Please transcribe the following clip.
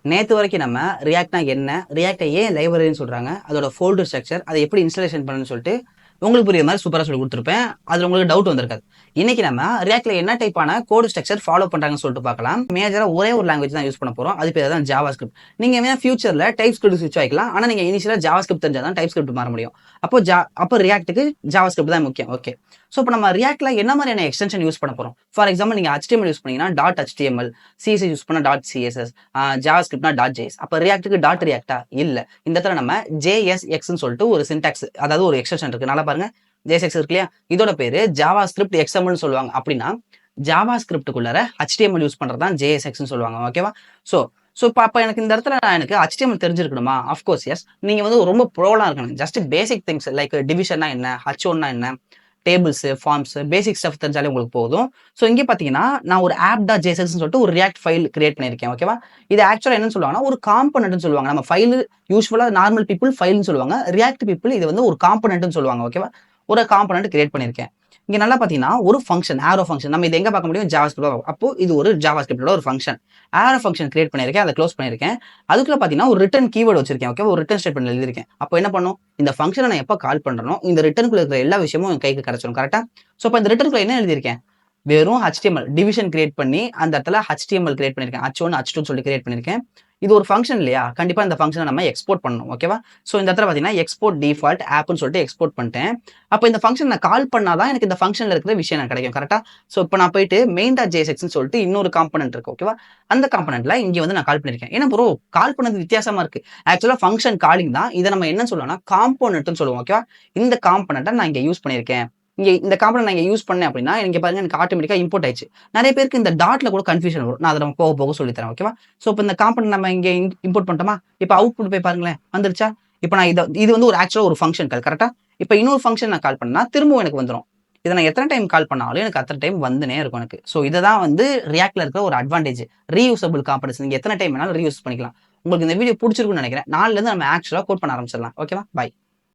நேற்று வரைக்கும் நம்ம ரியாக்ட்னா என்ன, ரியாக்டை ஏன் லைப்ரரின்னு சொல்றாங்க, அதோட ஃபோல்டர் ஸ்ட்ரக்சர், அதை எப்படி இன்ஸ்டாலேஷன் பண்ணணும்னு சொல்லிட்டு உங்களுக்கு புரியுற மாதிரி சூப்பராக சொல்லி கொடுத்துருப்பேன். அதில் உங்களுக்கு டவுட் வந்திருக்காது. இன்னைக்கு நம்ம ரியாக்ட்ல என்ன டைப்பான கோடு ஸ்ட்ரக்சர் ஃபாலோ பண்றாங்கன்னு சொல்லிட்டு பார்க்கலாம். மேஜரா ஒரே ஒரு லாங்குவேஜ் தான் யூஸ் பண்ண போறோம். அது பேர் தான் ஜாவா ஸ்கிரிப்ட். நீங்க வேணா ஃபியூச்சர்ல டைப் ஸ்கிரிப்ட் ஸ்விட்ச் ஆகிக்கலாம். ஆனா நீங்க இனிஷியலா ஜாவா ஸ்கிரிப்ட் தெரிஞ்சா தான் டைப் ஸ்கிரிப்ட் மாற முடியும். அப்போ ரியாக்ட்டுக்கு ஜாவா ஸ்கிரிப்ட் தான் முக்கியம். ஓகே. ஸோ இப்போ நம்ம ரியாக்ட்ல என்ன மாதிரியான எக்ஸ்டென்ஷன் யூஸ் பண்ண போறோம்? ஃபார் எக்ஸாம்பிள் நீங்க HTML யூஸ் பண்ணீங்கன்னா .html, CSS யூஸ் பண்ணா .css, ஜாவா ஸ்கிரிப்ட்னா .js. அப்போ ரியாக்ட்டுக்கு .react இல்ல. இந்த இடத்துல நம்ம JSXன்னு சொல்லிட்டு ஒரு சின்டாக்ஸ், அதாவது ஒரு எக்ஸ்டென்ஷன் இருக்கு. நல்லா பாருங்க. JSX இருக்கு இல்லையா? இதோட பேரு ஜாவா ஸ்கிரிப்ட் XML சொல்லுவாங்க. அப்படின்னா ஜாவா ஸ்கிரிப்டுக்குள்ளார HTML யூஸ் பண்றது தான் JSXன்னு சொல்லுவாங்க. ஓகேவா? ஸோ அப்ப எனக்கு இந்த இடத்துல எனக்கு HTML தெரிஞ்சிருக்கணுமா? Of course S. நீங்க வந்து ரொம்ப ப்ரோலாம் இருக்கணும். ஜஸ்ட் பேசிக் திங்ஸ் லைக் டிவிஷன்னா என்ன, H1னா என்ன, டேபிள்ஸ், ஃபார்ம்ஸ், பேசிக் ஸ்டஃப் தெரிஞ்சாலே உங்களுக்கு போதும். ஸோ இங்கே பார்த்தீங்கன்னா நான் ஒரு app.jsx சொல்லிட்டு ஒரு ரியாக்ட் ஃபைல் கிரியேட் பண்ணியிருக்கேன். ஓகேவா? இது ஆக்சுவலாக என்ன சொல்லுவாங்கன்னா ஒரு காம்பனன்ட்னு சொல்லுவாங்க. நம்ம ஃபைல் யூஸ்வலாக நார்மல் பீப்புள் ஃபைல்னு சொல்லுவாங்க. ரியாக்ட் பீப்புள் இது வந்து ஒரு காம்பனன்ட்னு சொல்லுவாங்க. ஓகேவா? ஒரு காம்பனன்ட் கிரியேட் பண்ணியிருக்கேன். இங்க நல்லா பாத்தீங்கன்னா ஒரு ஃபங்க்ஷன், ஆரோ ஃபங்க்ஷன். நம்ம இது எங்க பார்க்க முடியும்? Java script. அப்போ இது ஒரு ஜாவா ஸ்கிரிப்டோட ஒரு ஃபங்க்ஷன். ஆரோ ஃபங்க்ஷன் கிரியேட் பண்ணியிருக்கேன், அதை க்ளோஸ் பண்ணியிருக்கேன். அதுக்குள்ள பாத்தீங்கன்னா ஒரு ரிட்டர்ன் கீவேர்டு வச்சிருக்கேன். ஓகே, ஒரு ரிட்டர்ன் ஸ்டேட்மெண்ட் எழுதிருக்கேன். அப்போ என்ன பண்ணும்? இந்த ஃபங்க்ஷனை நான் எப்போ கால் பண்றனோ இந்த ரிட்டர்னுக்குள்ள இருக்கிற எல்லா விஷயமும் என் கைக்கு கிடைச்சிடும். கரெக்டா? ஸோ இப்போ இந்த ரிட்டர்னுக்குள்ள என்ன எழுதியிருக்கேன்? வெறும் HTML டிவிஷன் கிரியேட் பண்ணி அந்த இடத்துல HTML கிரியேட் பண்ணிருக்கேன். H1 H2 சொல்லி கிரியேட் பண்ணிருக்கேன். இது ஒரு ஃபங்க்ஷன் இல்லையா? கண்டிப்பா இந்த ஃபங்க்ஷனை நம்ம எக்ஸ்போர்ட் பண்ணணும். ஓகேவா? ஸோ இந்த இடத்துல பாத்தீங்கன்னா எக்ஸ்போர்ட் டிஃபால்ட் ஆப்னு சொல்லிட்டு எக்ஸ்போர்ட் பண்ணிட்டேன். அப்போ இந்த ஃபங்க்ஷன் நான் கால் பண்ணாதான் எனக்கு இந்த ஃபங்க்ஷன்ல இருக்கிற விஷயம் எனக்கு கிடைக்கும். கரெக்டா? ஸோ இப்போ நான் போயிட்டு main.jsxன்னு சொல்லிட்டு இன்னொரு காம்பனன்ட் இருக்கு. ஓகேவா? அந்த காம்பனன்ட்ல இங்க வந்து நான் கால் பண்ணிருக்கேன். ஏன்னா ப்ரோ கால் பண்ணது வித்தியாசமா இருக்கு. ஆக்சுவலா ஃபங்க்ஷன் காலிங் தான். இதை நம்ம என்ன சொல்லலாம்னா காம்போனன்ட்னு சொல்லுவோம். ஓகேவா? இந்த காம்பனன்ட்டை நான் இங்க யூஸ் பண்ணிருக்கேன். இங்க இந்த காம்பனன்ட் நான் இங்க யூஸ் பண்ணேன் அப்படின்னா இங்க பாருங்க எனக்கு ஆட்டோமேட்டிக்கா இம்போர்ட் ஆயிடுச்சு. நிறைய பேருக்கு இந்த டாட்ல கூட கன்ஃபியூஷன் வரும். நான் அதை நம்ம போக போக சொல்லி தரேன். ஓகேவா? ஸோ இப்போ இந்த காம்பனன்ட் நம்ம இங்க இம்போர்ட் பண்ணிட்டோமா? இப்போ அவுட்புட் போய் பாருங்களேன், வந்துருச்சா? இப்போ நான் இது வந்து ஒரு ஆக்சுவலா ஒரு ஃபங்க்ஷன் கால். கரெக்டா? இப்போ இன்னொரு ஃபங்க்ஷன் நான் கால் பண்ணா திரும்பவும் எனக்கு வந்துடும். இதை நான் எத்தனை டைம் கால் பண்ணாலும் எனக்கு அத்தனை டைம் வந்துனே இருக்கும் எனக்கு. ஸோ இதை தான் வந்து ரியாக்ட்ல இருக்கிற ஒரு அட்வான்டேஜ். Reusable components. நீங்க எத்தனை டைம் வேணாலும் ரீயூஸ் பண்ணிக்கலாம். உங்களுக்கு இந்த வீடியோ பிடிச்சிருக்குன்னு நினைக்கிறேன். நாளைல இருந்து நம்ம ஆக்சுவலா கோட் பண்ண ஆரம்பிச்சிடலாம். ஓகேவா? பை.